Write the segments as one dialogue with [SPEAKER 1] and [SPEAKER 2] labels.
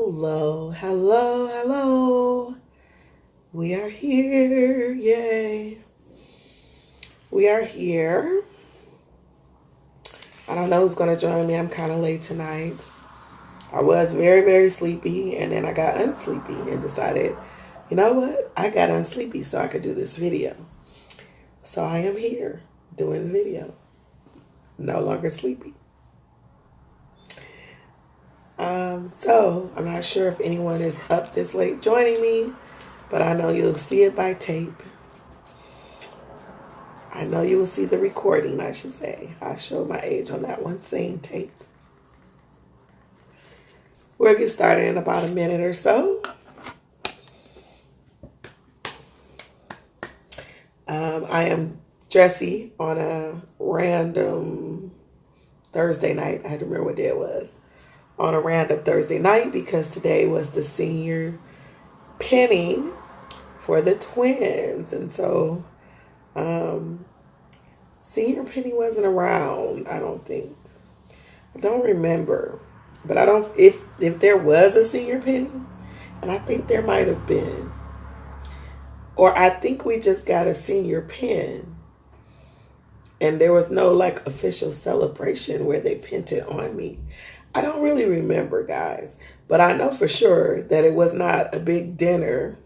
[SPEAKER 1] Hello, hello, hello. We are here. Yay. We are here. I don't know who's going to join me. I'm kind of late tonight. I was very, very sleepy, and then I got unsleepy and decided, you know what? I got unsleepy so I could do this video. So I am here doing the video. No longer sleepy. So I'm not sure if anyone is up this late joining me, but I know you'll see it by tape. I know you will see the recording, I should say. I showed my age on that one same tape. We'll get started in about a minute or so. I am dressy on a random Thursday night. I had to remember what day it was. On a random Thursday night because today was the senior pinning for the twins. And so senior penny wasn't around, I don't think. I don't remember. But I don't, if there was a senior penny, and I think there might have been, or I think we just got a senior pin and there was no like official celebration where they pinned it on me. I don't really remember, guys, but I know for sure that it was not a big dinner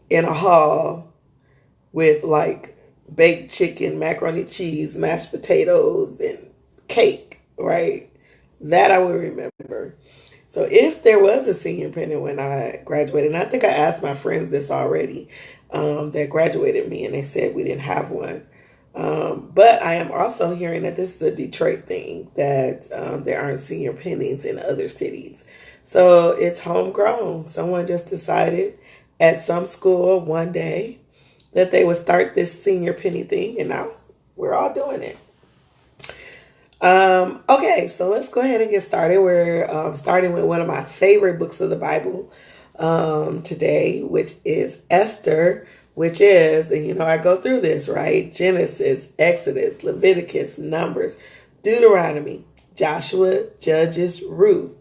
[SPEAKER 1] in a hall with like baked chicken, macaroni cheese, mashed potatoes, and cake, right? That I would remember. So if there was a senior pennant when I graduated, and I think I asked my friends this already, that graduated me, and they said we didn't have one. But I am also hearing that this is a Detroit thing, that there aren't senior pennies in other cities. So it's homegrown. Someone just decided at some school one day that they would start this senior penny thing, and now we're all doing it. Okay, so let's go ahead and get started. We're starting with one of my favorite books of the Bible today, which is Esther, which is, and you know I go through this, right? Genesis, Exodus, Leviticus, Numbers, Deuteronomy, Joshua, Judges, Ruth,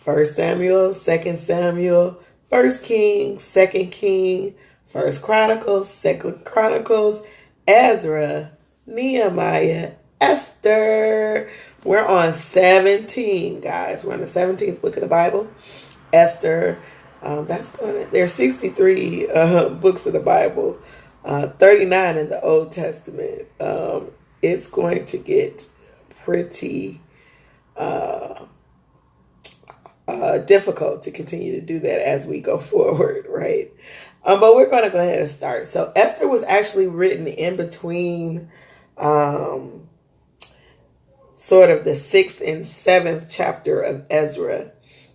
[SPEAKER 1] 1 Samuel, 2 Samuel, 1 King, 2 King, 1 Chronicles, 2 Chronicles, Ezra, Nehemiah, Esther. We're on 17, guys. We're on the 17th book of the Bible, Esther. There's 63 books of the Bible, 39 in the Old Testament. It's going to get pretty difficult to continue to do that as we go forward, right? But we're going to go ahead and start. So Esther was actually written in between sort of the 6th and 7th chapter of Ezra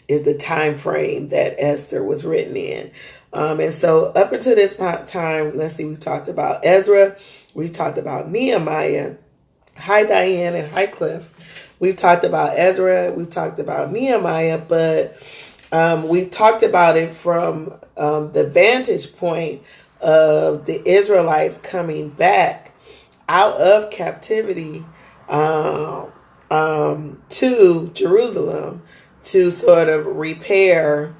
[SPEAKER 1] is the time frame that Esther was written in. And so up until this time, let's see, we've talked about Ezra, we've talked about Nehemiah. Hi, Diane, and hi, Cliff. We've talked about Ezra, we've talked about Nehemiah, but we've talked about it from the vantage point of the Israelites coming back out of captivity to Jerusalem to sort of repair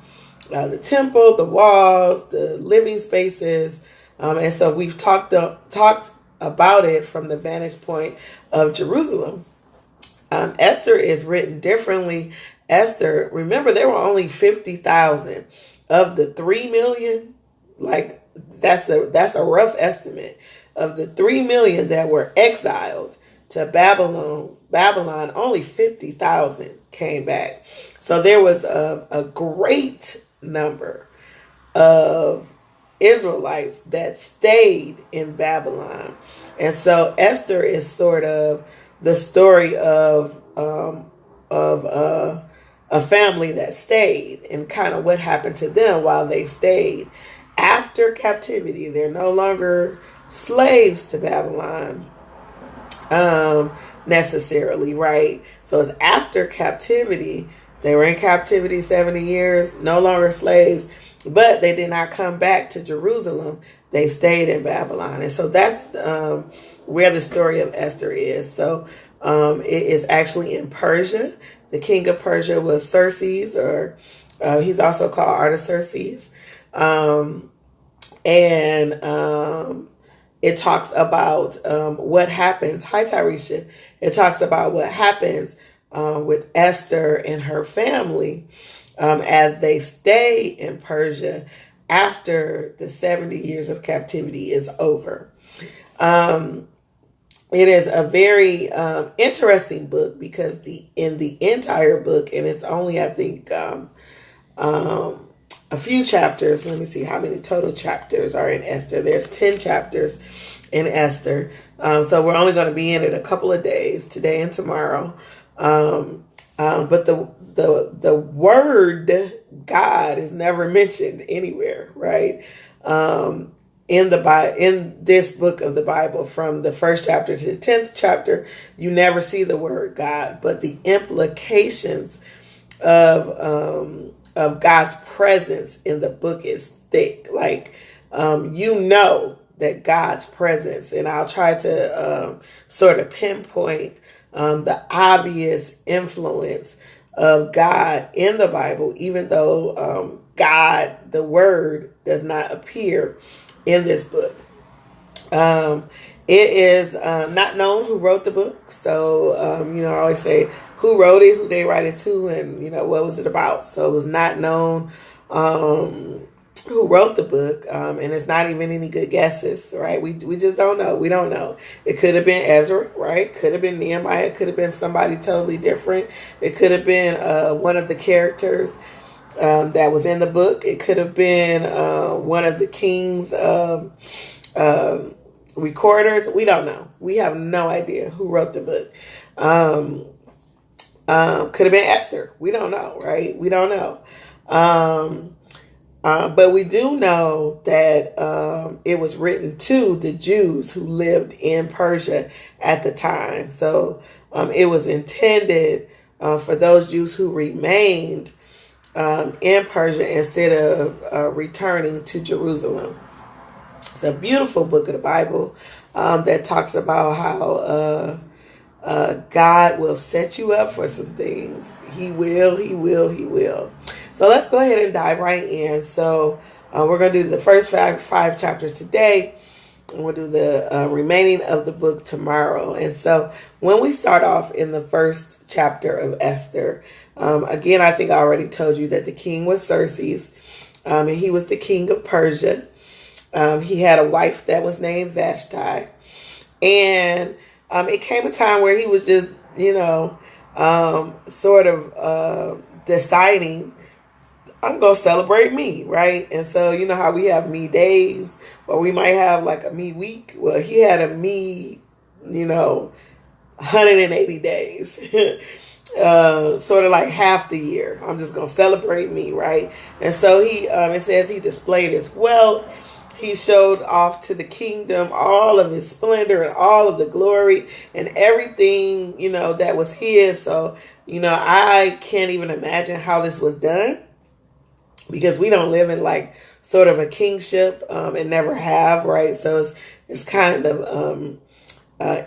[SPEAKER 1] the temple, the walls, the living spaces. And so we've talked about it from the vantage point of Jerusalem. Esther is written differently. Esther, remember, there were only 50,000 of the 3 million. Like that's a rough estimate of the 3 million that were exiled to Babylon. Only 50,000 came back. So there was a great number of Israelites that stayed in Babylon. And so Esther is sort of the story of a family that stayed and kind of what happened to them while they stayed. After captivity, they're no longer slaves to Babylon necessarily, right? So it's after captivity. They were in captivity 70 years, no longer slaves, but they did not come back to Jerusalem. They stayed in Babylon. And so that's where the story of Esther is. So it is actually in Persia. The king of Persia was Xerxes, or He's also called Artaxerxes. And it talks about what happens. Hi, Tyresha. It talks about what happens with Esther and her family as they stay in Persia after the 70 years of captivity is over. It is a very interesting book because in the entire book, and it's only, I think, a few chapters. Let me see how many total chapters are in Esther. There's 10 chapters in Esther. So we're only going to be in it a couple of days, today and tomorrow. But the word God is never mentioned anywhere, right? In this book of the Bible, from the first chapter to the 10th chapter, you never see the word God, but the implications of God's presence in the book is thick. Like, that God's presence, and I'll try to sort of pinpoint the obvious influence of God in the Bible, even though God, the word, does not appear in this book. It is not known who wrote the book. So, I always say who wrote it, who they write it to, and, what was it about. So it was not known who wrote the book. And it's not even any good guesses, right? We just don't know. We don't know. It could have been Ezra, right? Could have been Nehemiah. It could have been somebody totally different. It could have been one of the characters that was in the book. It could have been one of the king's recorders. We don't know. We have no idea who wrote the book. Could have been Esther. We don't know, right? We don't know. But we do know that it was written to the Jews who lived in Persia at the time. So it was intended for those Jews who remained in Persia instead of returning to Jerusalem. It's a beautiful book of the Bible that talks about how God will set you up for some things. He will, he will, he will. So let's go ahead and dive right in. So we're going to do the first five chapters today, and we'll do the remaining of the book tomorrow. And so when we start off in the first chapter of Esther, again, I think I already told you that the king was Xerxes, and he was the king of Persia. He had a wife that was named Vashti. And it came a time where he was just, sort of deciding, I'm going to celebrate me, right? And so, you know how we have me days, or we might have like a me week. Well, he had a me, 180 days, sort of like half the year. I'm just going to celebrate me, right? And so it says he displayed his wealth. He showed off to the kingdom all of his splendor and all of the glory and everything, that was his. So, I can't even imagine how this was done, because we don't live in like sort of a kingship and never have, right? So it's kind of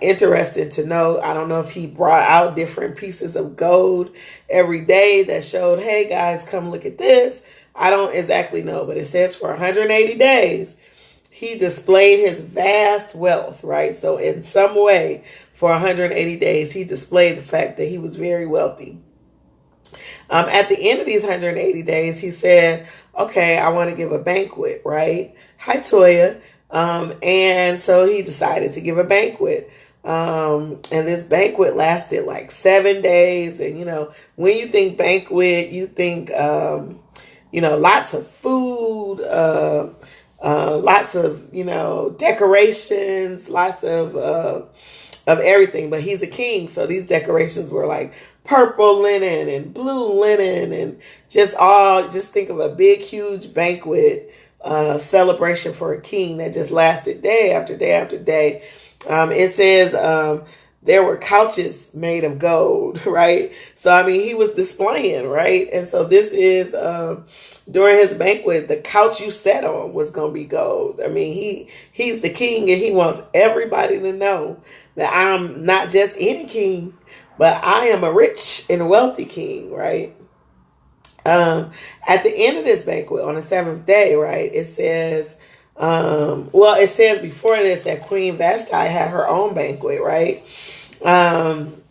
[SPEAKER 1] interesting to know. I don't know if he brought out different pieces of gold every day that showed, hey guys, come look at this. I don't exactly know, but it says for 180 days, he displayed his vast wealth, right? So in some way, for 180 days, he displayed the fact that he was very wealthy. At the end of these 180 days, he said, okay, I want to give a banquet, right? Hi, Toya. And so he decided to give a banquet. And this banquet lasted like 7 days. And, when you think banquet, you think, lots of food, lots of, decorations, lots of everything. But he's a king, so these decorations were like purple linen and blue linen and just think of a big, huge banquet celebration for a king that just lasted day after day after day. It says there were couches made of gold, right? So, he was displaying, right? And so this is, during his banquet, the couch you sat on was going to be gold. He's the king, and he wants everybody to know that I'm not just any king, but I am a rich and wealthy king, right? At the end of this banquet on the seventh day, right, it says, it says before this that Queen Vashti had her own banquet, right? And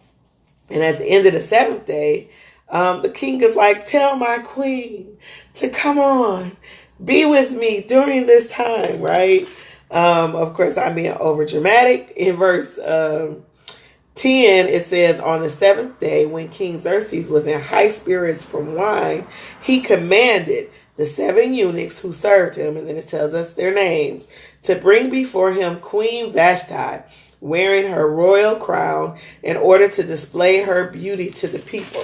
[SPEAKER 1] at the end of the seventh day, the king is like, tell my queen to come on, be with me during this time, right? Of course, I'm being over dramatic. In verse 10, it says, on the seventh day, when King Xerxes was in high spirits from wine, he commanded the 7 eunuchs who served him, and then it tells us their names, to bring before him Queen Vashti, wearing her royal crown, in order to display her beauty to the people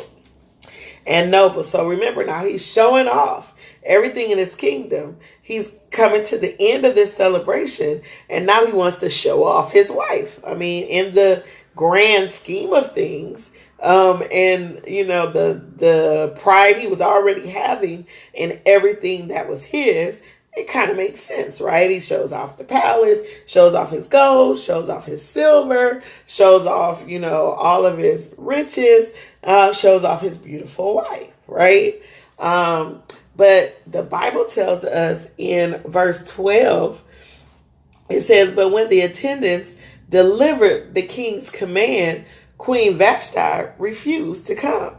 [SPEAKER 1] and nobles. So remember, now he's showing off everything in his kingdom. He's coming to the end of this celebration, and now he wants to show off his wife. I mean, in the grand scheme of things, and you know, the pride he was already having in everything that was his, it kind of makes sense, right? He shows off the palace, shows off his gold, shows off his silver, shows off, you know, all of his riches, shows off his beautiful wife, right? But the Bible tells us in verse 12, it says, but when the attendants delivered the king's command, Queen Vashti refused to come.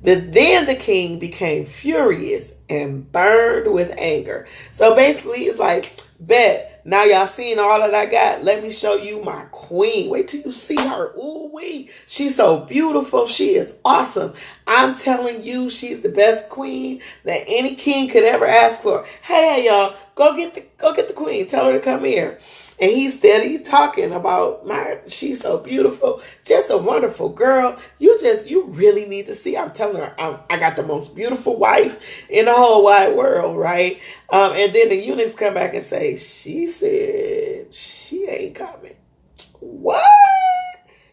[SPEAKER 1] Then the king became furious and burned with anger. So basically, it's like, bet, now y'all seen all that I got. Let me show you my queen. Wait till you see her. Ooh wee. She's so beautiful. She is awesome. I'm telling you, she's the best queen that any king could ever ask for. Hey, y'all, go get the queen. Tell her to come here. And he's steady talking about she's so beautiful, just a wonderful girl. You really need to see. I'm telling her, I got the most beautiful wife in the whole wide world, right? And then the eunuchs come back and say, she said she ain't coming. What?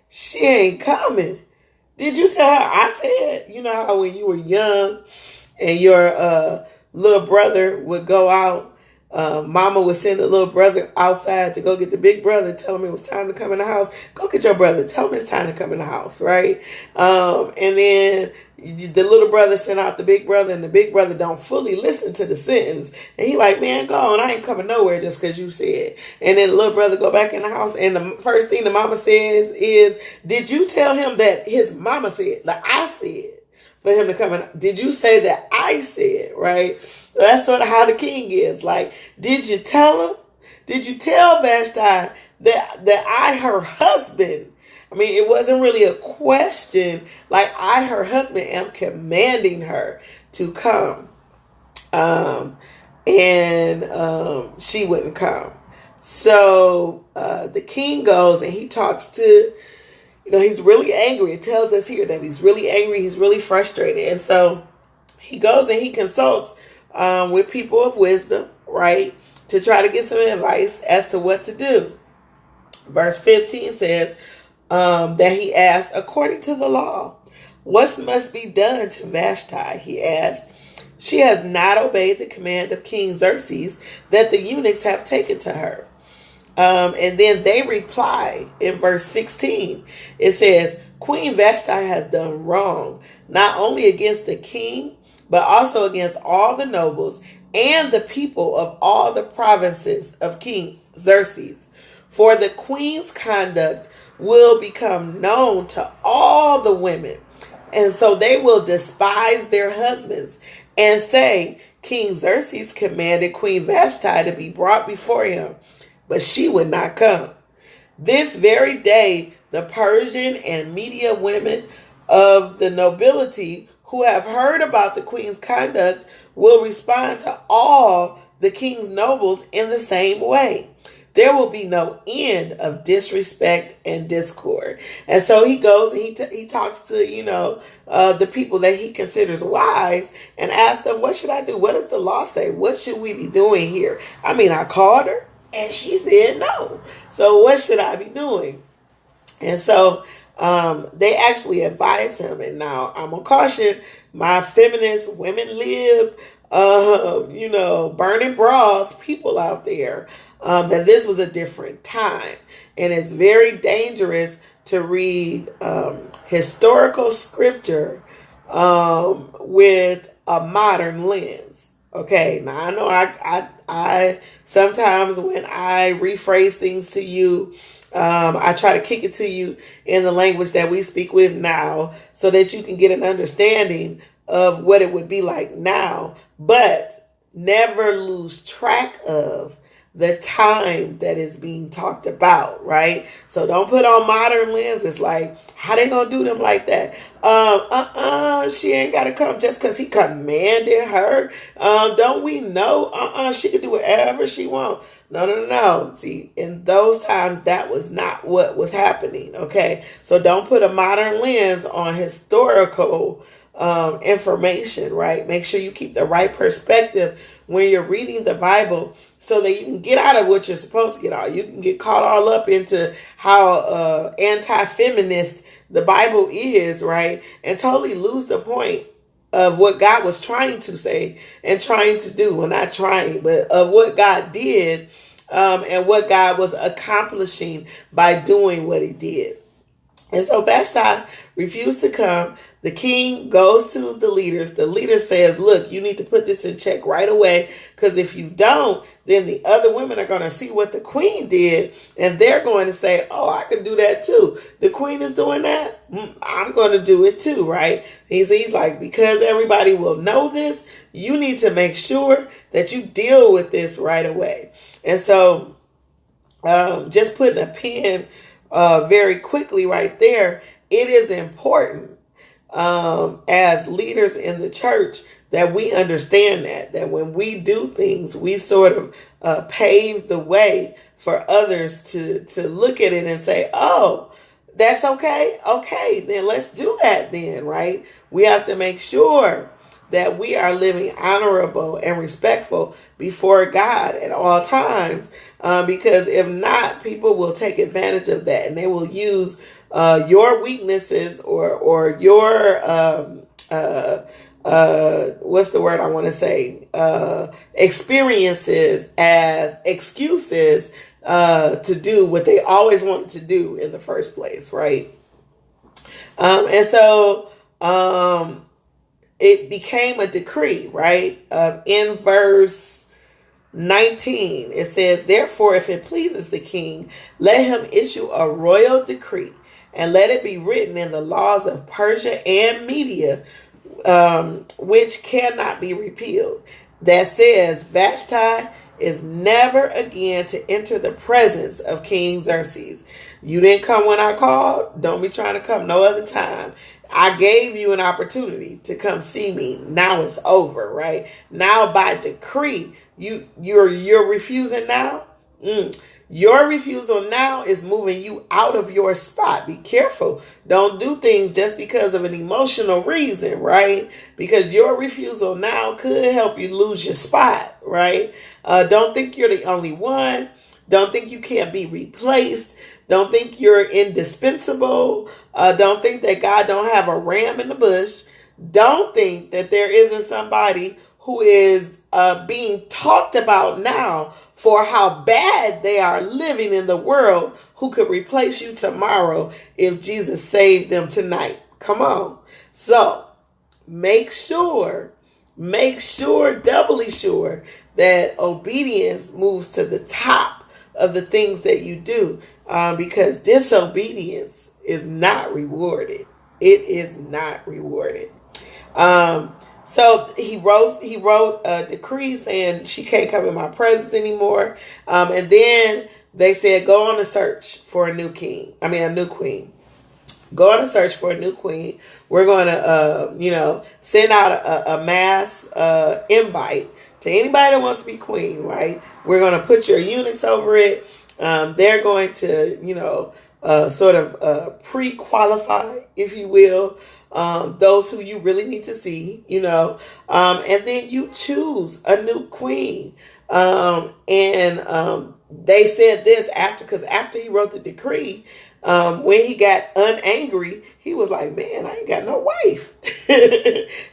[SPEAKER 1] She ain't coming. Did you tell her I said? You know how when you were young and your little brother would go out, mama would send the little brother outside to go get the big brother, tell him it was time to come in the house. Go get your brother. Tell him it's time to come in the house, right? And then the little brother sent out the big brother, and the big brother don't fully listen to the sentence. And he like, man, go on. I ain't coming nowhere just because you said. And then the little brother go back in the house, and the first thing the mama says is, did you tell him that his mama said, like I said, for him to come in? Did you say that I said, right? So that's sort of how the king is. Like, did you tell him? Did you tell Vashti that I, her husband, I mean, it wasn't really a question. Like, I, her husband, am commanding her to come. And she wouldn't come. So the king goes and he talks to, you know, he's really angry. It tells us here that he's really angry. He's really frustrated. And so he goes and he consults with people of wisdom, right, to try to get some advice as to what to do. Verse 15 says that he asked, according to the law, what must be done to Vashti? He asked. She has not obeyed the command of King Xerxes that the eunuchs have taken to her. And then they reply in verse 16. It says, Queen Vashti has done wrong, not only against the king, but also against all the nobles and the people of all the provinces of King Xerxes. For the queen's conduct will become known to all the women, and so they will despise their husbands and say, King Xerxes commanded Queen Vashti to be brought before him, but she would not come. This very day, the Persian and Media women of the nobility who have heard about the queen's conduct will respond to all the king's nobles in the same way. There will be no end of disrespect and discord. And so he goes and he talks to, you know, the people that he considers wise and asks them, what should I do? What does the law say? What should we be doing here? I mean, I called her and she said no. So what should I be doing? And so they actually advise him. And now I'm going to caution my feminist, women lib, you know, burning bras people out there, that this was a different time. And it's very dangerous to read historical scripture with a modern lens. Okay, now I know I sometimes when I rephrase things to you, I try to kick it to you in the language that we speak with now so that you can get an understanding of what it would be like now, but never lose track of the time that is being talked about, right? So don't put on modern lenses like, how they gonna do them like that? She ain't gotta come just because he commanded her. Don't we know? She can do whatever she wants. No. See, in those times, that was not what was happening, okay? So don't put a modern lens on historical information, right? Make sure you keep the right perspective when you're reading the Bible so that you can get out of what you're supposed to get out. You can get caught all up into how anti-feminist the Bible is, right? And totally lose the point of what God was trying to say and trying to do. Well, not trying, but of what God did and what God was accomplishing by doing what he did. And so Vashti refused to come. The king goes to the leaders. The leader says, look, you need to put this in check right away, because if you don't, then the other women are going to see what the queen did, and they're going to say, oh, I can do that too. The queen is doing that. I'm going to do it too, right? He's like, because everybody will know this, you need to make sure that you deal with this right away. And so just putting a pin very quickly right there, it is important as leaders in the church that we understand that when we do things, we sort of pave the way for others to look at it and say, oh, that's okay. Okay, then let's do that then, right? We have to make sure that we are living honorable and respectful before God at all times. Because if not, people will take advantage of that, and they will use your weaknesses or your, what's the word I want to say? Experiences as excuses to do what they always wanted to do in the first place, right? And so it became a decree, right? In verse 19, it says, therefore, if it pleases the king, let him issue a royal decree, and let it be written in the laws of Persia and Media, which cannot be repealed, that says, Vashti is never again to enter the presence of King Xerxes. You didn't come when I called. Don't be trying to come no other time. I gave you an opportunity to come see me. Now it's over, right? Now by decree, you're refusing now. Your refusal now is moving you out of your spot. Be careful. Don't do things just because of an emotional reason, right? Because your refusal now could help you lose your spot, right? Don't think you're the only one. Don't think you can't be replaced. Don't think you're indispensable. Don't think that God don't have a ram in the bush. Don't think that there isn't somebody who is being talked about now for how bad they are living in the world, who could replace you tomorrow if Jesus saved them tonight. Come on. So make sure, doubly sure that obedience moves to the top of the things that you do, because disobedience is not rewarded. It is not rewarded. So he wrote a decree saying she can't come in my presence anymore. And then they said, go on a search for a new queen. Go on a search for a new queen. We're going to, send out a mass invite to anybody that wants to be queen, right? We're going to put your eunuchs over it. They're going to, sort of pre-qualify, if you will, those who you really need to see, and then you choose a new queen. And they said this because after he wrote the decree, when he got unangry, he was like, man, I ain't got no wife. And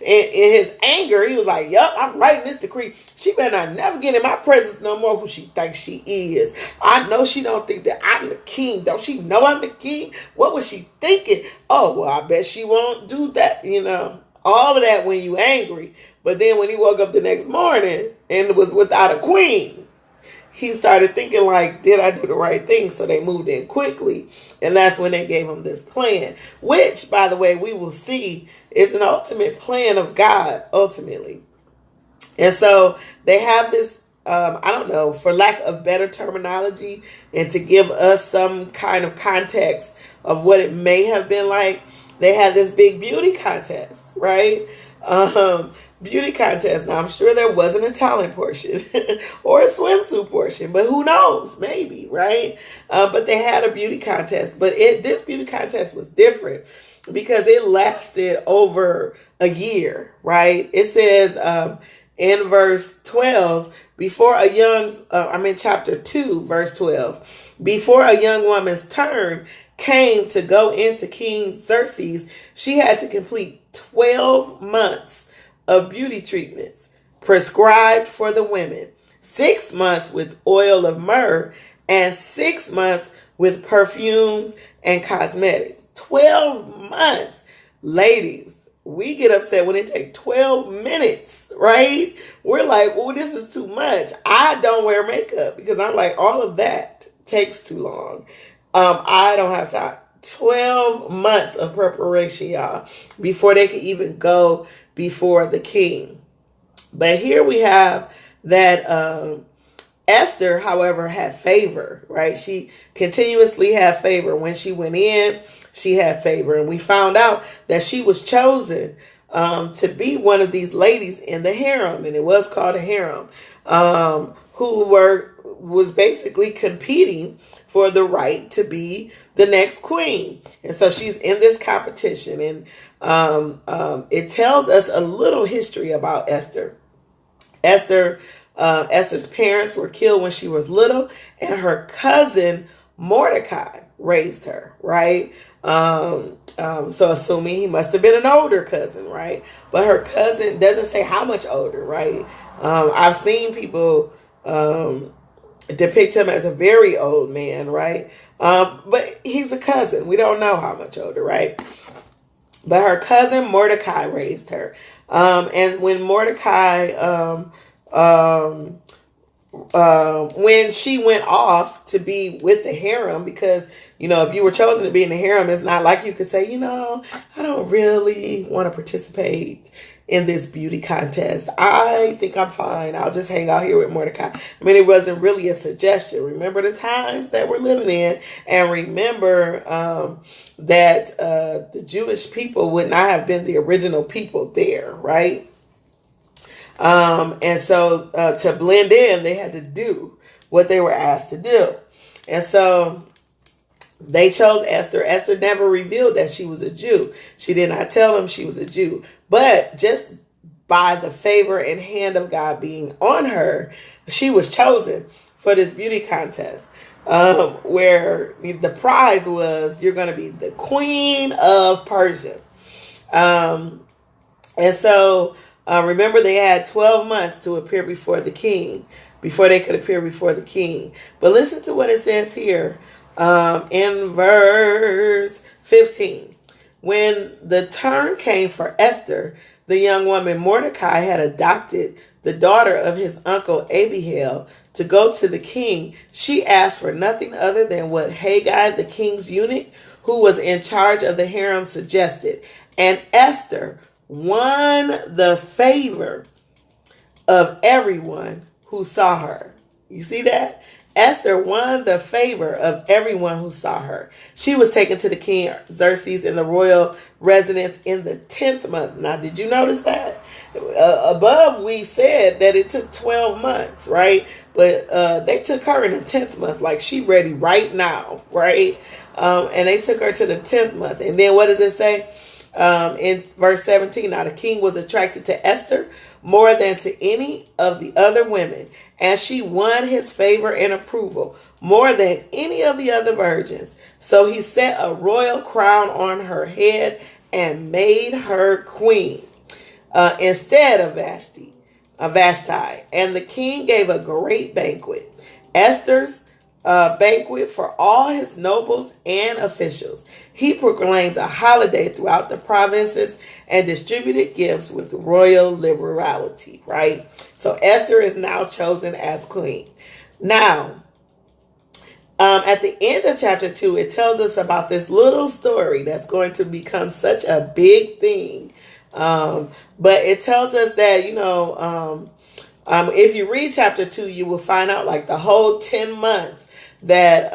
[SPEAKER 1] in his anger, he was like, yup, I'm writing this decree. She better not never get in my presence no more, who she thinks she is. I know she don't think that I'm the king. Don't she know I'm the king? What was she thinking? Oh, well, I bet she won't do that, All of that when you angry. But then when he woke up the next morning and was without a queen, he started thinking like, did I do the right thing? So they moved in quickly. And that's when they gave him this plan, which, by the way, we will see is an ultimate plan of God, ultimately. And so they have this, I don't know, for lack of better terminology, and to give us some kind of context of what it may have been like, they had this big beauty contest, right? Beauty contest. Now, I'm sure there wasn't a talent portion or a swimsuit portion, but who knows? Maybe, right? But they had a beauty contest. But this beauty contest was different because it lasted over a year, right? It says in verse 12, chapter 2, verse 12, before a young woman's turn came to go into King Xerxes, she had to complete 12 months of beauty treatments prescribed for the women, 6 months with oil of myrrh, and 6 months with perfumes and cosmetics. 12 months. Ladies, we get upset when it takes 12 minutes, right? We're like, oh, this is too much. I don't wear makeup because I'm like, all of that takes too long. I don't have time. 12 months of preparation, y'all, before they could even go before the king. But here we have that Esther, however, had favor, right? She continuously had favor. When she went in, she had favor. And we found out that she was chosen to be one of these ladies in the harem, and it was called a harem, who was basically competing for the right to be the next queen. And so she's in this competition, and it tells us a little history about Esther. Esther's parents were killed when she was little, and her cousin Mordecai raised her, right? So assuming he must have been an older cousin, right? But her cousin doesn't say how much older, right? I've seen people depict him as a very old man, right? But he's a cousin. We don't know how much older, right? But her cousin Mordecai raised her. And when Mordecai, when she went off to be with the harem, because, if you were chosen to be in the harem, it's not like you could say, I don't really want to participate in this beauty contest. I think I'm fine. I'll just hang out here with Mordecai. I mean, it wasn't really a suggestion. Remember the times that we're living in, and remember that the Jewish people would not have been the original people there, right? And so to blend in, they had to do what they were asked to do. And so they chose Esther. Esther never revealed that she was a Jew. She did not tell them she was a Jew. But just by the favor and hand of God being on her, she was chosen for this beauty contest, where the prize was, you're going to be the queen of Persia. And so remember, they had 12 months to appear before the king, before they could appear before the king. But listen to what it says here in verse 15. When the turn came for Esther, the young woman Mordecai had adopted the daughter of his uncle Abihail to go to the king. She asked for nothing other than what Haggai, the king's eunuch, who was in charge of the harem, suggested. And Esther won the favor of everyone who saw her. You see that? Esther won the favor of everyone who saw her. She was taken to the king Xerxes in the royal residence in the 10th month. Now, did you notice that? Above, we said that it took 12 months, right? But they took her in the 10th month, like she ready right now, right? And they took her to the 10th month. And then what does it say? In verse 17, now the king was attracted to Esther more than to any of the other women, and she won his favor and approval more than any of the other virgins. So he set a royal crown on her head and made her queen instead of Vashti. And the king gave a great banquet. Esther's banquet for all his nobles and officials. He proclaimed a holiday throughout the provinces and distributed gifts with royal liberality, right? So Esther is now chosen as queen. Now, at the end of chapter 2, it tells us about this little story that's going to become such a big thing. But it tells us that, if you read chapter 2, you will find out like the whole 10 months that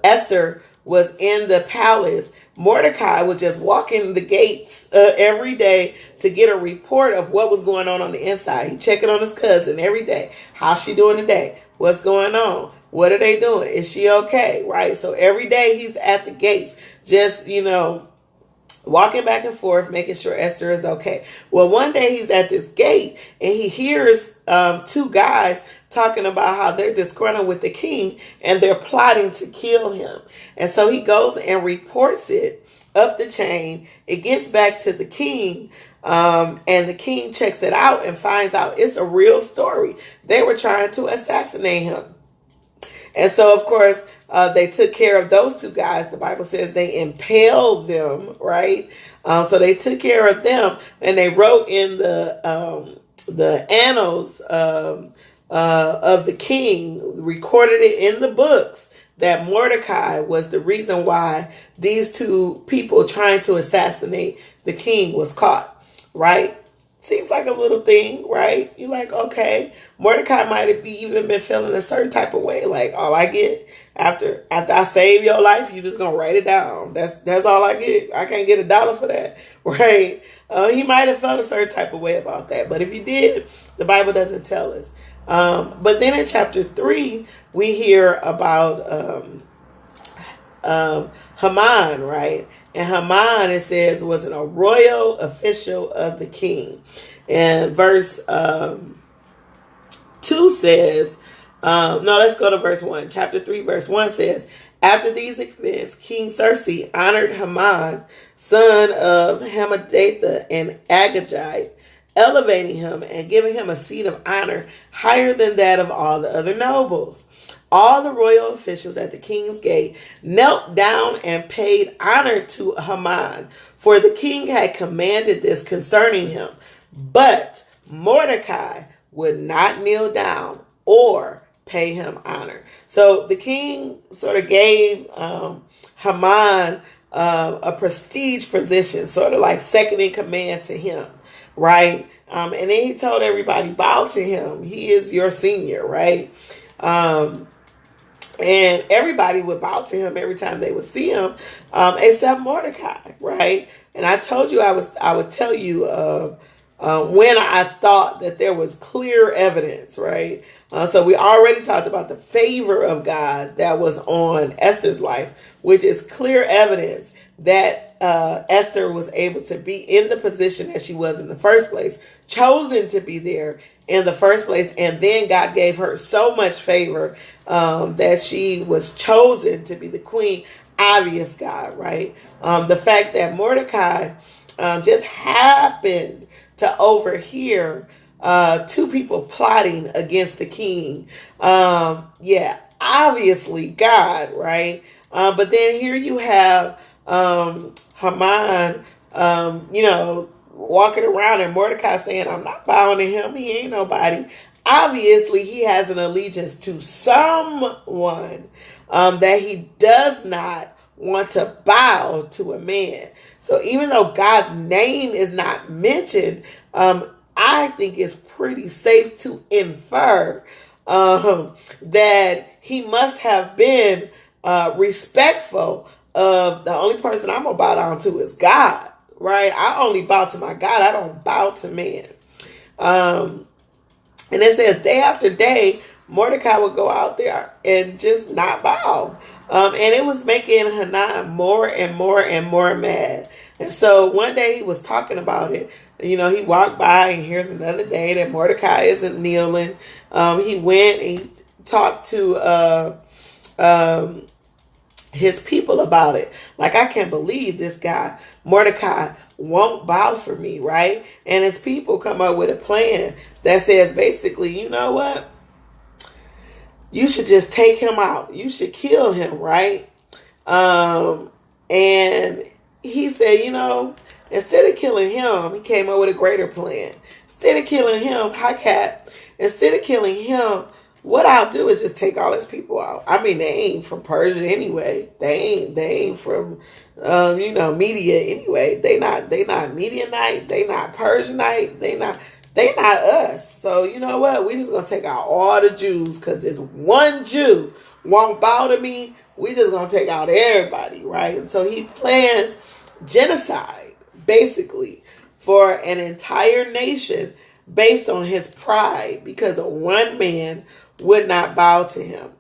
[SPEAKER 1] Esther was in the palace. Mordecai was just walking the gates every day to get a report of what was going on the inside. He checking on his cousin every day. How's she doing today? What's going on? What are they doing? Is she okay? Right? So every day he's at the gates, just, walking back and forth, making sure Esther is okay. Well, one day he's at this gate and he hears two guys talking about how they're disgruntled with the king and they're plotting to kill him. And so he goes and reports it up the chain. It gets back to the king. And the king checks it out and finds out it's a real story. They were trying to assassinate him. And so, of course, they took care of those two guys. The Bible says they impaled them, right? So they took care of them, and they wrote in the annals of the king, recorded it in the books that Mordecai was the reason why these two people trying to assassinate the king was caught, right? Seems like a little thing, right? You're like, okay, Mordecai might have even been feeling a certain type of way. Like, all I get after I save your life, you just gonna write it down. That's all I get. I can't get $1 for that, right? He might have felt a certain type of way about that. But if he did, the Bible doesn't tell us. But then in chapter 3, we hear about Haman, right? And Haman, it says, was a royal official of the king. And verse 2 says, let's go to verse 1. Chapter 3, verse 1 says, after these events, King Xerxes honored Haman, son of Hammedatha and Agagite, elevating him and giving him a seat of honor higher than that of all the other nobles. All the royal officials at the king's gate knelt down and paid honor to Haman, for the king had commanded this concerning him. But Mordecai would not kneel down or pay him honor. So the king sort of gave Haman a prestige position, sort of like second in command to him, right? And then he told everybody, bow to him. He is your senior, right? And everybody would bow to him every time they would see him, except Mordecai, right? And I told you I would tell you when I thought that there was clear evidence, right? So we already talked about the favor of God that was on Esther's life, which is clear evidence that Esther was able to be in the position that she was in the first place, chosen to be there in the first place, and then God gave her so much favor that she was chosen to be the queen. Obvious God, right? The fact that Mordecai just happened to overhear two people plotting against the king. Obviously God, right? But then here you have Haman, walking around and Mordecai saying, I'm not bowing to him. He ain't nobody. Obviously, he has an allegiance to someone that he does not want to bow to a man. So even though God's name is not mentioned, I think it's pretty safe to infer that he must have been respectful of the only person I'm going to bow down to is God, right? I only bow to my God. I don't bow to man. And it says day after day, Mordecai would go out there and just not bow. And it was making Hanan more and more and more mad. And so one day he was talking about it. He walked by and here's another day that Mordecai isn't kneeling. He went and he talked to his people about it. Like, I can't believe this guy, Mordecai, won't bow for me, right? And his people come up with a plan that says basically, you know what? you should just take him out. You should kill him, right? And he said, instead of killing him, he came up with a greater plan. Instead of killing him, instead of killing him, what I'll do is just take all his people out. I mean, they ain't from Persia anyway. They ain't from, Media anyway. They not Medianite. They not Persianite. They not us. So you know what? We just gonna take out all the Jews because this one Jew won't bow to me. We just gonna take out everybody, right? And so he planned genocide, basically, for an entire nation based on his pride because of one man would not bow to him.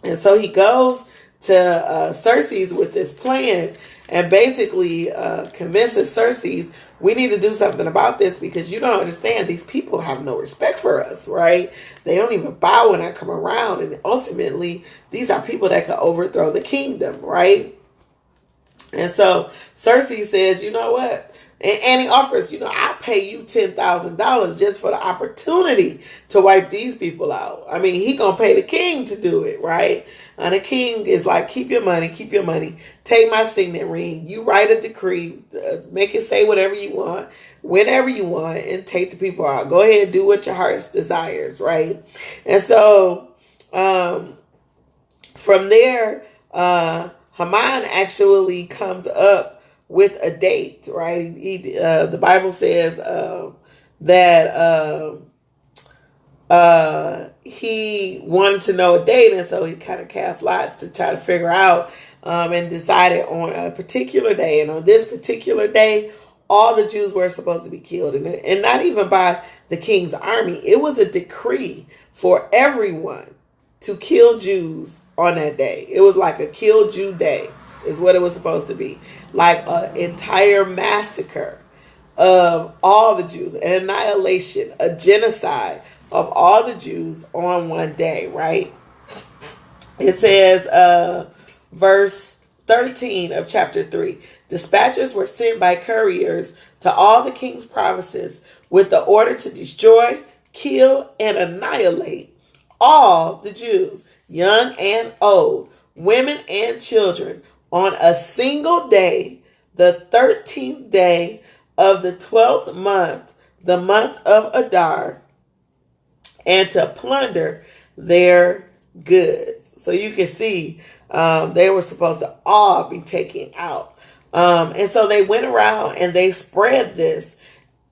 [SPEAKER 1] And so he goes to Xerxes with this plan and basically convinces Xerxes, we need to do something about this because you don't understand, these people have no respect for us, right? They don't even bow when I come around. And ultimately, these are people that could overthrow the kingdom, right? And so Xerxes says, you know what? And he offers, I'll pay you $10,000 just for the opportunity to wipe these people out. I mean, he gonna pay the king to do it, right? And the king is like, keep your money. Take my signet ring. You write a decree, make it say whatever you want, whenever you want, and take the people out. Go ahead, do what your heart desires, right? And so from there, Haman actually comes up with a date, right? The Bible says that he wanted to know a date, and so he kind of cast lots to try to figure out and decided on a particular day. And on this particular day, all the Jews were supposed to be killed, and not even by the king's army. It was a decree for everyone to kill Jews on that day. It was like a kill Jew day is what it was supposed to be. Like an entire massacre of all the Jews, an annihilation, a genocide of all the Jews on one day, right? It says, verse 13 of chapter 3, dispatchers were sent by couriers to all the king's provinces with the order to destroy, kill, and annihilate all the Jews, young and old, women and children, on a single day, the 13th day of the 12th month, the month of Adar, and to plunder their goods. So you can see they were supposed to all be taken out. And so they went around and they spread this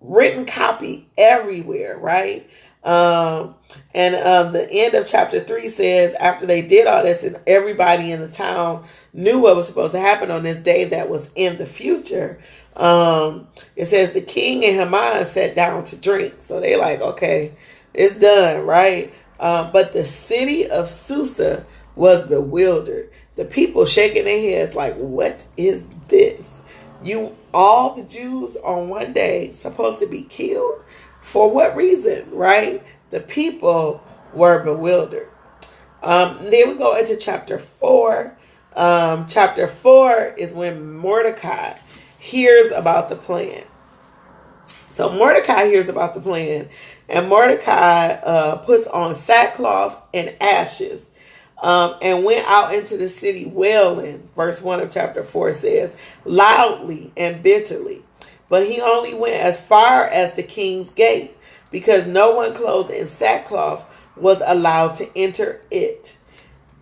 [SPEAKER 1] written copy everywhere, right? And the end of chapter 3 says, after they did all this and everybody in the town knew what was supposed to happen on this day that was in the future, it says the king and Haman sat down to drink. So they like, okay, it's done, right? But the city of Susa was bewildered. The people shaking their heads like, what is this? All the Jews on one day supposed to be killed? For what reason, right? The people were bewildered. Then we go into chapter 4. Chapter 4 is when Mordecai hears about the plan. So Mordecai hears about the plan, and Mordecai puts on sackcloth and ashes and went out into the city wailing. Verse 1 of chapter 4 says, loudly and bitterly. But he only went as far as the king's gate, because no one clothed in sackcloth was allowed to enter it.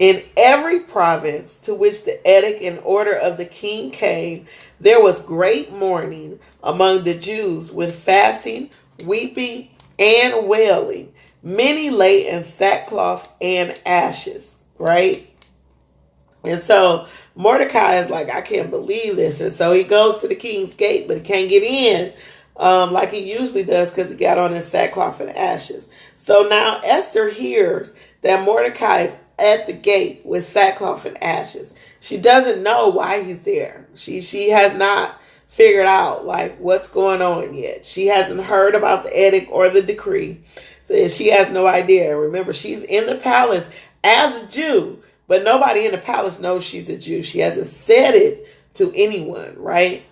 [SPEAKER 1] In every province to which the edict and order of the king came, there was great mourning among the Jews, with fasting, weeping, and wailing. Many lay in sackcloth and ashes, right? And so Mordecai is like, I can't believe this. And so he goes to the king's gate, but he can't get in like he usually does because he got on his sackcloth and ashes. So now Esther hears that Mordecai is at the gate with sackcloth and ashes. She doesn't know why he's there. She has not figured out like what's going on yet. She hasn't heard about the edict or the decree. So she has no idea. Remember, she's in the palace as a Jew, but nobody in the palace knows she's a Jew. She hasn't said it to anyone, right?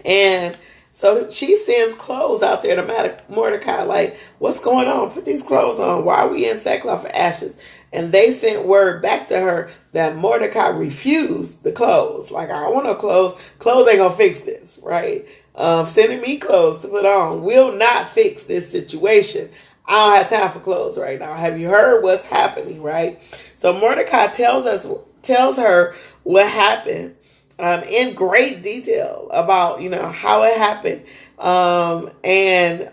[SPEAKER 1] And So she sends clothes out there to Mordecai, like, what's going on? Put these clothes on. Why are we in sackcloth and ashes? And they sent word back to her that Mordecai refused the clothes. Like, I don't want no clothes. Clothes ain't going to fix this, right? Sending me clothes to put on will not fix this situation. I don't have time for clothes right now. Have you heard what's happening, right? So Mordecai tells her what happened in great detail about, how it happened. And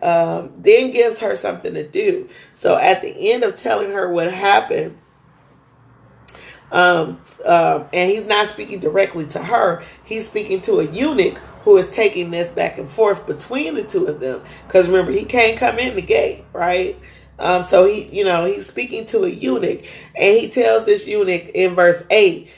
[SPEAKER 1] then gives her something to do. So at the end of telling her what happened, and he's not speaking directly to her, he's speaking to a eunuch who is taking this back and forth between the two of them. Because remember, he can't come in the gate, right? So he's speaking to a eunuch, and he tells this eunuch in verse 8,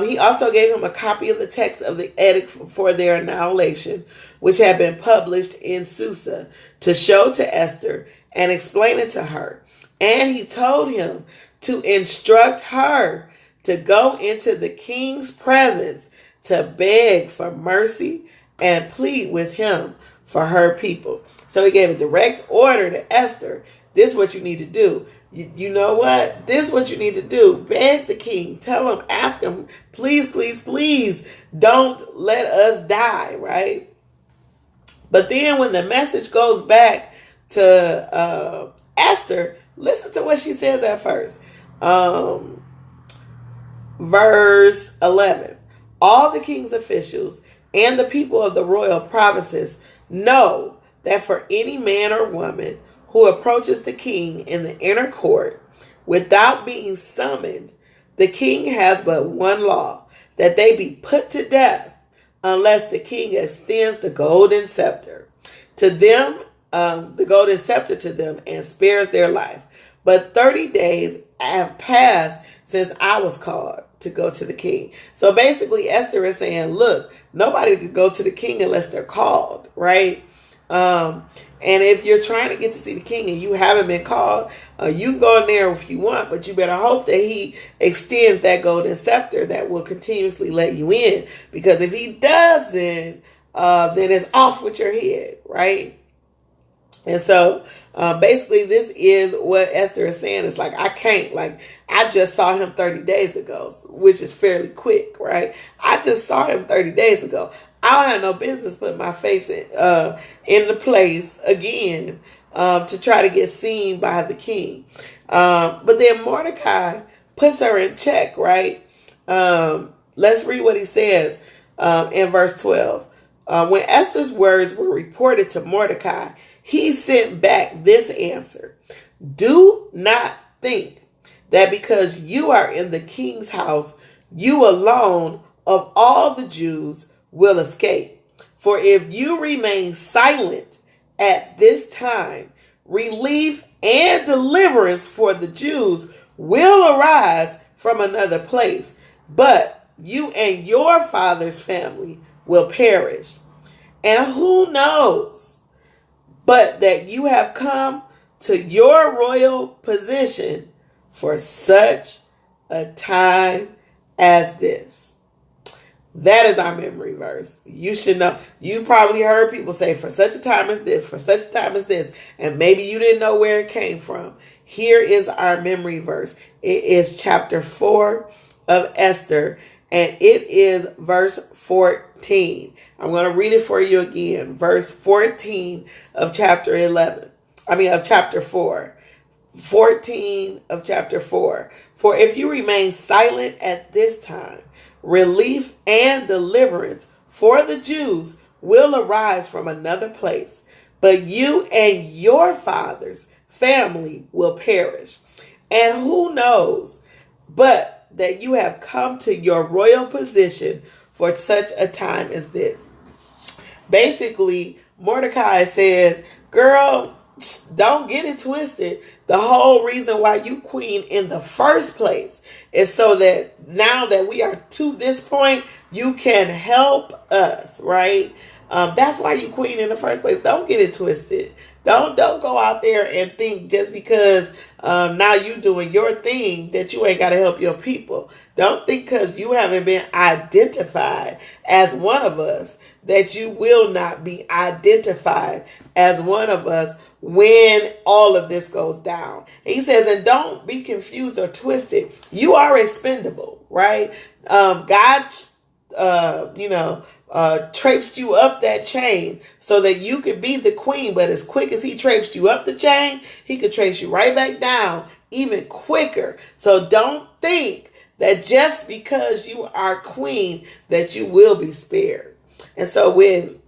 [SPEAKER 1] he also gave him a copy of the text of the edict for their annihilation, which had been published in Susa, to show to Esther and explain it to her. And he told him to instruct her to go into the king's presence to beg for mercy and plead with him for her people. So he gave a direct order to Esther. This is what you need to do. You know what? This is what you need to do. Beg the king. Tell him, ask him, please, please, please, don't let us die, right? But then when the message goes back to Esther, listen to what she says at first. Verse 11. All the king's officials and the people of the royal provinces know that for any man or woman who approaches the king in the inner court without being summoned, the king has but one law, that they be put to death unless the king extends the golden scepter to them, and spares their life. But 30 days have passed since I was called to go to the king. So basically Esther is saying, look, nobody could go to the king unless they're called, right? And if you're trying to get to see the king and you haven't been called, you can go in there if you want, but you better hope that he extends that golden scepter that will continuously let you in. Because if he doesn't, then it's off with your head, right? And so basically this is what Esther is saying. It's like, I can't, like, I just saw him 30 days ago, which is fairly quick, right? I just saw him 30 days ago. I don't have no business putting my face in the place again to try to get seen by the king. But then Mordecai puts her in check, right? Let's read what he says in verse 12. When Esther's words were reported to Mordecai, he sent back this answer. Do not think that because you are in the king's house, you alone of all the Jews will escape. For if you remain silent at this time, relief and deliverance for the Jews will arise from another place, but you and your father's family will perish. And who knows but that you have come to your royal position for such a time as this. That is our memory verse. You should know. You probably heard people say, for such a time as this, for such a time as this. And maybe you didn't know where it came from. Here is our memory verse. It is chapter 4 of Esther. And it is verse 14. I'm going to read it for you again. Verse 14 of chapter 4. 14 of chapter 4. For if you remain silent at this time, relief and deliverance for the Jews will arise from another place, but you and your father's family will perish. And who knows but that you have come to your royal position for such a time as this. Basically, Mordecai says, girl, don't get it twisted. The whole reason why you queen in the first place is so that now that we are to this point, you can help us, right? That's why you queen in the first place. Don't get it twisted. Don't go out there and think just because now you doing your thing that you ain't got to help your people. Don't think because you haven't been identified as one of us that you will not be identified as one of us when all of this goes down. He says, and don't be confused or twisted. You are expendable, right? God, traipsed you up that chain so that you could be the queen. But as quick as he traipsed you up the chain, he could trace you right back down even quicker. So don't think that just because you are queen that you will be spared. And so when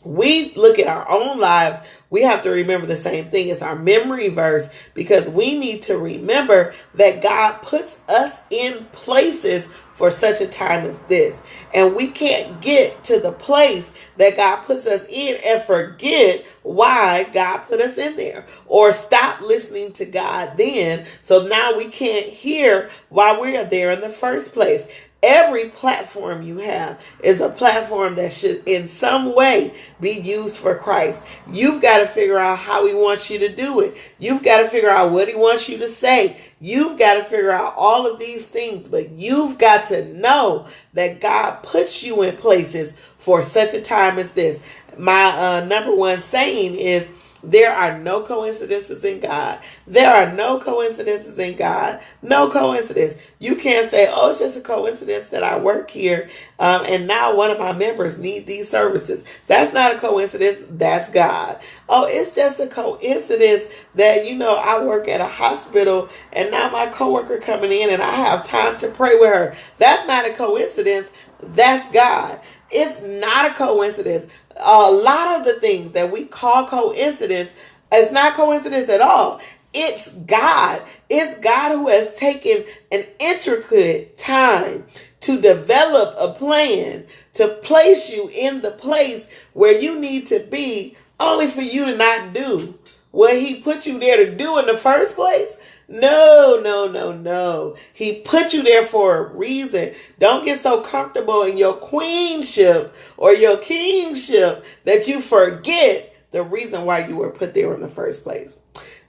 [SPEAKER 1] we look at our own lives, we have to remember the same thing. It's our memory verse, because we need to remember that God puts us in places for such a time as this. And we can't get to the place that God puts us in and forget why God put us in there, or stop listening to God then. So now we can't hear why we're there in the first place. Every platform you have is a platform that should in some way be used for Christ. You've got to figure out how he wants you to do it. You've got to figure out what he wants you to say. You've got to figure out all of these things, but you've got to know that God puts you in places for such a time as this. My number one saying is, there are no coincidences in God. There are no coincidences in God. No coincidence. You can't say, oh, it's just a coincidence that I work here and now one of my members need these services. That's not a coincidence. That's God. Oh, it's just a coincidence that, I work at a hospital and now my coworker coming in and I have time to pray with her. That's not a coincidence. That's God. It's not a coincidence. A lot of the things that we call coincidence, it's not coincidence at all. It's God. It's God who has taken an intricate time to develop a plan to place you in the place where you need to be, only for you to not do what he put you there to do in the first place. No. He put you there for a reason. Don't get so comfortable in your queenship or your kingship that you forget the reason why you were put there in the first place.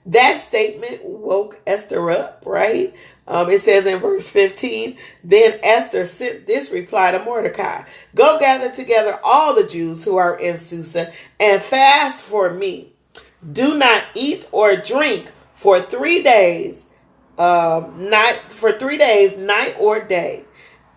[SPEAKER 1] That statement woke Esther up, right? It says in verse 15, then Esther sent this reply to Mordecai: go gather together all the Jews who are in Susa and fast for me. Do not eat or drink for 3 days, night or day.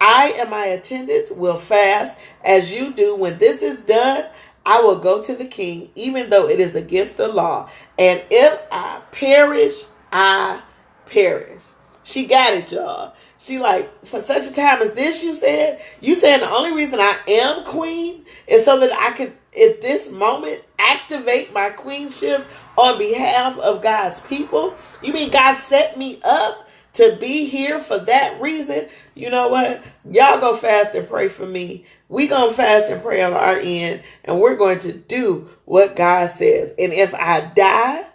[SPEAKER 1] I and my attendants will fast as you do. When this is done, I will go to the king, even though it is against the law. And if I perish, I perish. She got it, y'all. She like, for such a time as this, you said the only reason I am queen is so that I can, at this moment, activate my queenship on behalf of God's people. You mean God set me up to be here for that reason? You know what? Y'all go fast and pray for me. We gonna fast and pray on our end, and we're going to do what God says. And if I die,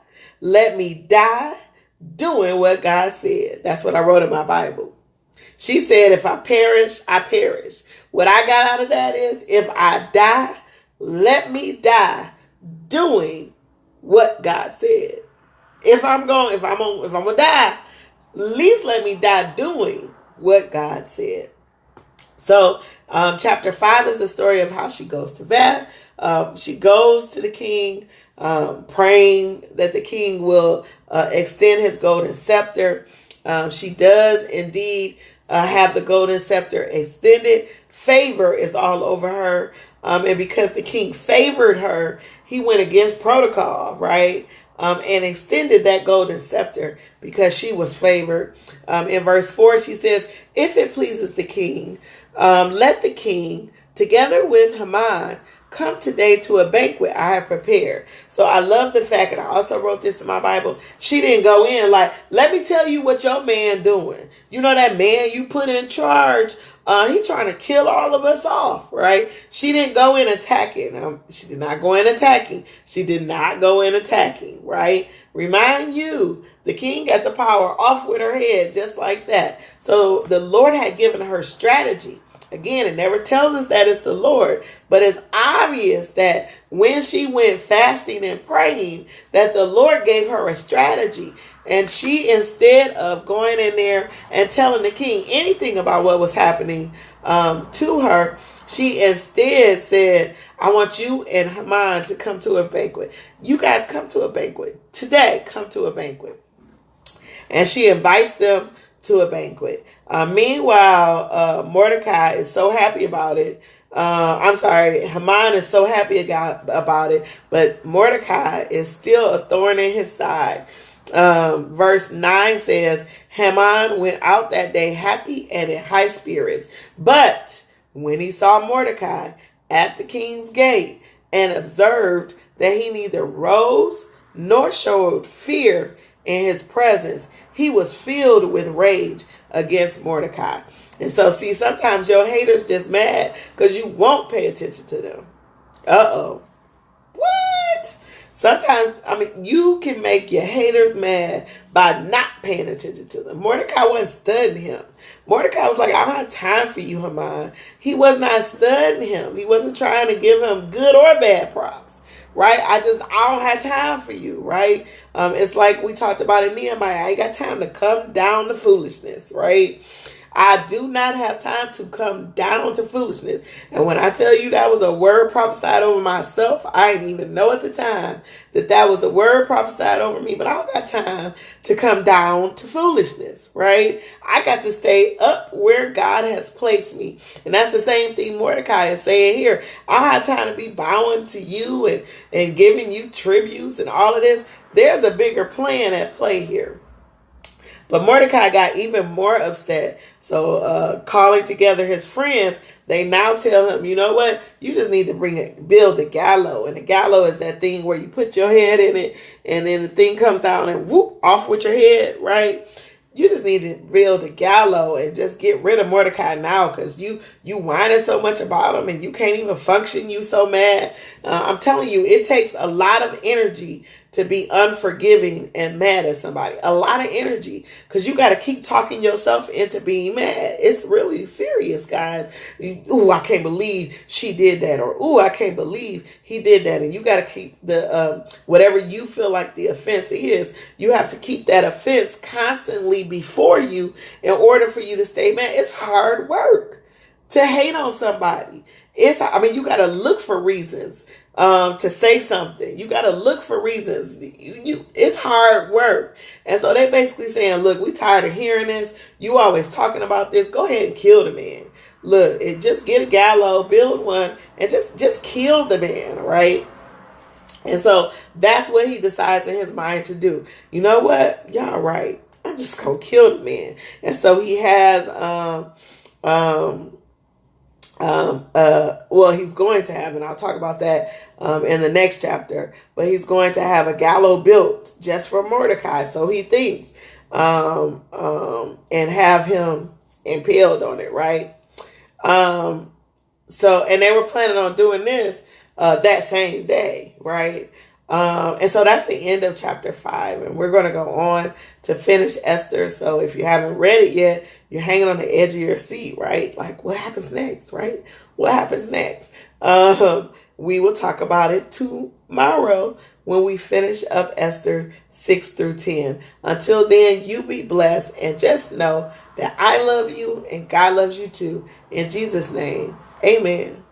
[SPEAKER 1] let me die doing what God said. That's what I wrote in my Bible. She said, if I perish, I perish. What I got out of that is, if I die, let me die doing what God said. If I'm gonna die, at least let me die doing what God said. So, chapter 5 is the story of how she goes to bed. She goes to the king, praying that the king will extend his golden scepter. She does indeed have the golden scepter extended. Favor is all over her. And because the king favored her, he went against protocol, right? And extended that golden scepter because she was favored. In verse 4, she says, if it pleases the king, let the king, together with Haman, come today to a banquet I have prepared. So I love the fact, and I also wrote this in my Bible, she didn't go in like, let me tell you what your man doing. You know that man you put in charge, he trying to kill all of us off, right? She didn't go in attacking. She did not go in attacking. She did not go in attacking, right? Remind you, the king got the power off with her head just like that. So the Lord had given her strategy. Again, it never tells us that it's the Lord, but it's obvious that when she went fasting and praying, that the Lord gave her a strategy. And she, instead of going in there and telling the king anything about what was happening to her, she instead said, I want you and Haman to come to a banquet. You guys come to a banquet. Today, come to a banquet. And she invites them to a banquet. Meanwhile, Mordecai is so happy about it. Haman is so happy about it, but Mordecai is still a thorn in his side. Verse 9 says, Haman went out that day happy and in high spirits. But when he saw Mordecai at the king's gate and observed that he neither rose nor showed fear in his presence, he was filled with rage against Mordecai. And so, see, sometimes your haters just mad because you won't pay attention to them. Uh-oh. What? Sometimes, you can make your haters mad by not paying attention to them. Mordecai wasn't studying him. Mordecai was like, I don't have time for you, Haman. He was not studying him. He wasn't trying to give him good or bad props. Right? I don't have time for you, right? It's like we talked about in Nehemiah. I ain't got time to come down to foolishness, right? I do not have time to come down to foolishness. And when I tell you that was a word prophesied over myself, I didn't even know at the time that was a word prophesied over me, but I don't got time to come down to foolishness, right? I got to stay up where God has placed me. And that's the same thing Mordecai is saying here. I don't have time to be bowing to you and giving you tributes and all of this. There's a bigger plan at play here. But Mordecai got even more upset. So calling together his friends, they now tell him, you know what? You just need to build a gallows. And the gallows is that thing where you put your head in it and then the thing comes down and whoop, off with your head, right? You just need to build a gallows and just get rid of Mordecai now because you whining so much about him and you can't even function. You so mad. I'm telling you, it takes a lot of energy to be unforgiving and mad at somebody. A lot of energy because you got to keep talking yourself into being mad. It's really serious, guys. Ooh, I can't believe she did that. Or, ooh, I can't believe he did that. And you got to keep the, whatever you feel like the offense is, you have to keep that offense constantly before you in order for you to stay mad. It's hard work to hate on somebody. You got to look for reasons to say something. You got to look for reasons. It's hard work. And so they basically saying, look, we tired of hearing this. You always talking about this. Go ahead and kill the man. Look, just get a gallows, build one, and just kill the man, right? And so that's what he decides in his mind to do. You know what? Y'all right. I'm just going to kill the man. And so he has, he's going to have, and I'll talk about that in the next chapter, but he's going to have a gallows built just for Mordecai, so he thinks, and have him impaled on it, right? And they were planning on doing this that same day, right? And so that's the end of chapter 5, and we're going to go on to finish Esther. So if you haven't read it yet, you're hanging on the edge of your seat, right? Like, what happens next, right? What happens next? We will talk about it tomorrow when we finish up Esther 6 through 10. Until then, you be blessed, and just know that I love you and God loves you too. In Jesus' name, amen.